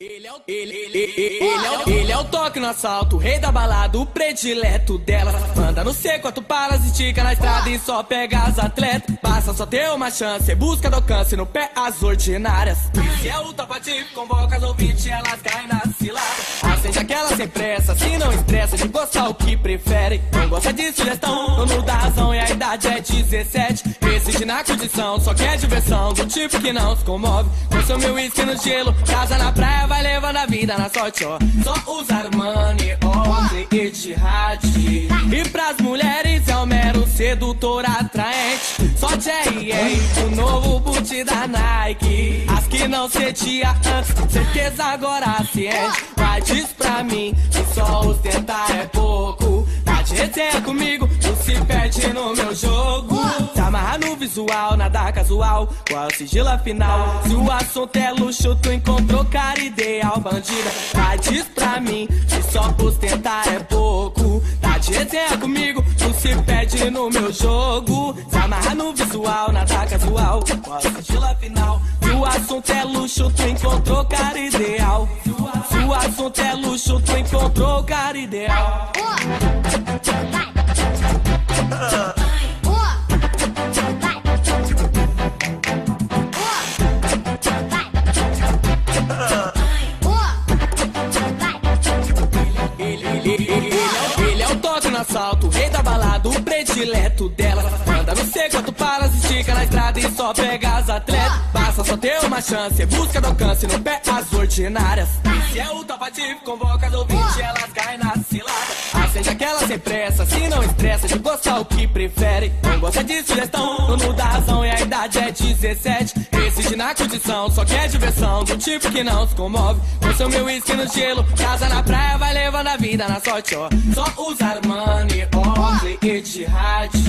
Ele é o toque no assalto, rei da balada, o predileto dela. Anda no seco, tu paras, estica na estrada e só pega as atletas. Basta só ter uma chance, busca do alcance no pé as ordinárias. Se é o tapativo, convoca as ouvintes, elas caem na cilada. Acende aquela sem pressa, se não estressa de gostar o que prefere. Não gosta de sugestão, dono da razão e a idade é 17. Resiste na condição, só quer diversão, do tipo que não se comove. Consome uísque no gelo, casa na praia, vai levando a vida na sorte, ó. Só usar money, ontem e de rádio. E pras mulheres é o mero sedutor atraente. Só J.R., o novo boot da Nike. As que não cedia antes, certeza agora ciente. Mas diz pra mim que só ostentar é pouco. Tá de resenha comigo, tu se perde no meu jogo. Se amarra no visual, nada casual, qual é o sigilo afinal? Se o assunto é luxo, tu encontrou cara ideal, bandida. Mas diz pra mim que só ostentar é pouco. Tá de resenha comigo, tu se perde no meu jogo. Se amarra no visual, nada casual, qual é o sigilo afinal? Se o assunto é luxo, tu encontrou cara ideal. Se o assunto é luxo, tu encontrou cara ideal. Ele é o toque no assalto, rei da balada, o predileto dela. Anda no seco, tu paras, estica na estrada e só pega as atletas. Basta só ter uma chance, busca do alcance no pé as ordinárias. Se é o tapativo, convoca as ouvintes, elas caem na cilada. Acende aquela sem pressa, se não estressa de gostar o que prefere. Não gosta de sugestão, dono da razão e a idade é 17. Resiste na condição, só quer diversão, do tipo que não se comove. Consome uísque no gelo, casa na praia, vai levando a vida na sorte, ó. Só usar money, ontem e de rádio.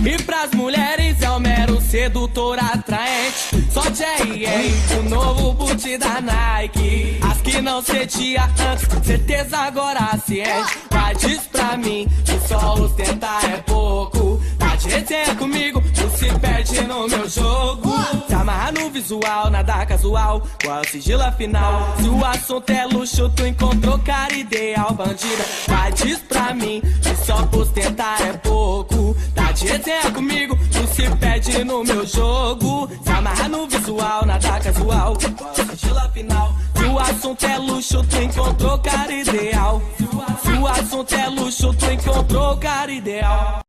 E pras mulheres é o mero sedutor atraente. Só J.R., o novo boot da Nike. As que não cedia antes, certeza agora ciente. Mas diz pra mim que só ostentar é pouco. Tá de resenha comigo, tu se perde no meu jogo. Se amarra no visual, nada casual, qual é o sigilo afinal? Se o assunto é luxo, tu encontrou cara ideal, bandida. Mas diz pra mim que só ostentar é pouco. Tá de resenha comigo, tu se perde no meu jogo. Se amarra no visual, nada casual, qual é o sigilo afinal? Se o assunto é luxo, tu encontrou cara ideal. Se o assunto é luxo, tu encontrou cara ideal.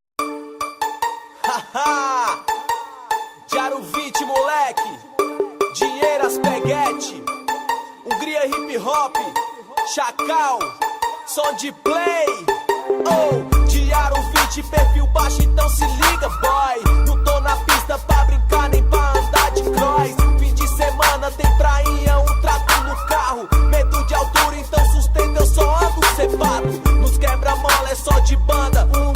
Haha! Diário 20, moleque! Dinheiro, Aspeguete, Hungria hip hop, Chacal, som de play. Oh, Diário 20, perfil baixo, então se liga, boy. Não tô na pista pra brincar nem pra andar de cross. Fim de semana tem prainha, um trato no carro. Medo de altura, então sustenta, eu só ando cepado. Nos quebra-mola é só de banda, 1, 2,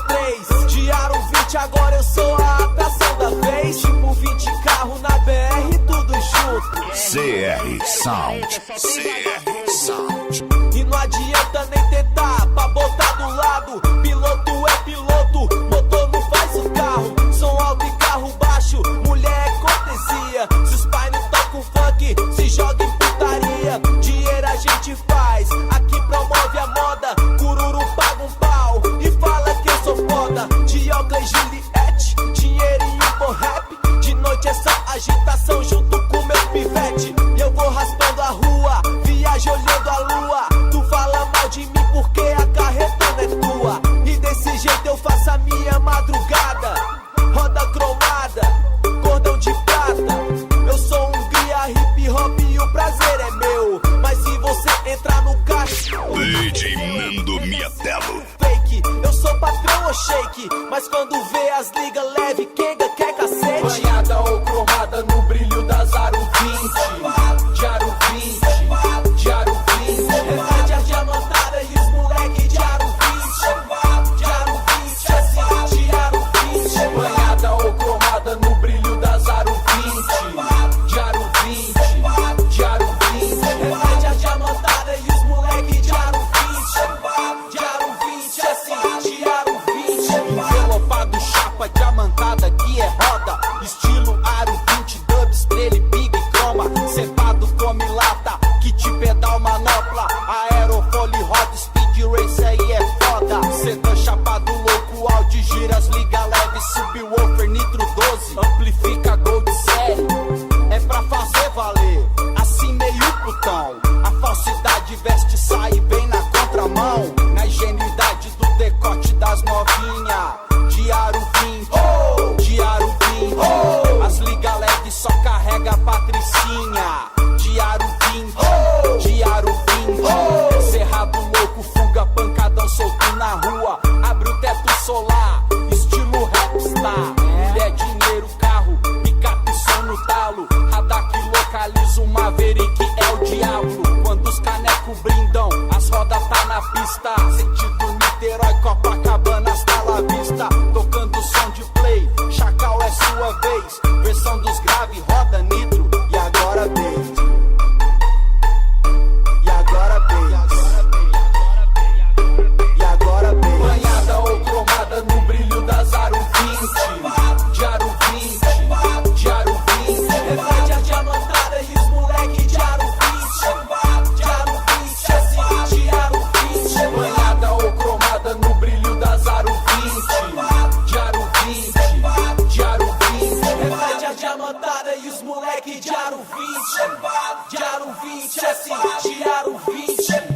3. Diário 20, agora eu sou a atração da vez. Tipo 20 carro na BR, tudo junto. CR Sound, CR Sound. E não adianta nem tentar pra botar do lado. Piloto é piloto, motor não faz o carro. Som alto e carro baixo, mulher é cortesia. Se os pais não tocam funk, se joga em putaria. Dinheiro a gente faz, aqui promove a moda. Cururu paga um pau e fala que eu sou foda. Diocle e Juliette, dinheiro e um rap. De noite é só agitação junto com meu pivete. E eu vou raspando a rua, viajo olhando a lua. Tu fala mal de mim porque a carreta não é tua. E desse jeito eu faço a minha madrugada. Roda cromada, cordão de prata. Eu sou Hungria hip hop e o prazer é meu. Mas se você entrar no caixa, DJ Nando Miatello. fake, eu sou patrão ou shake. Mas quando vê as ligas leve, quenga quer cacete. Banhada ou cromada no brilho das aro 20. Diário 20, Diário 20. Verdade a diamantada e os moleque de aro 20. Diário 20, assim, Diário 20. Banhada ou cromada no brilho das aro 20. Diário 20, Diário 20. Verdade a diamantada e os moleque de aro 20. Diário 20, assim, Diário 20. Envelopado, chapa, diamantada, aqui é então. A falsidade veste, sai bem na contramão. Na ingenuidade do decote das novinha. Diário 20, diário 20. As liga leve só carrega a patricinha. Diário 20, diário 20. Cerrado louco, fuga, pancadão solto na rua. Abre o teto solar, estilo rapstar. Mulher, dinheiro, carro, picape, som no talo. Radar que localiza o Maverick, é o diabo. Quando os canecos brindam, as rodas tá na pista. Sentido Niterói, Copacabana, hasta la vista. Tocando som de play, Chacal é sua vez. Versão dos graves, roda nitro, e agora vem. E agora vem. E agora vem. Banhada ou cromada no brilho das aro 20. Diário 20, diário 20. Reflete a diamantada e os moleque de aro 20. Diário 20, assim, diário 20. Banhada ou cromada no brilho das aro 20. Diário 20, diário 20. Reflete a diamantada e os moleque de aro 20. Diário 20, assim, diário 20.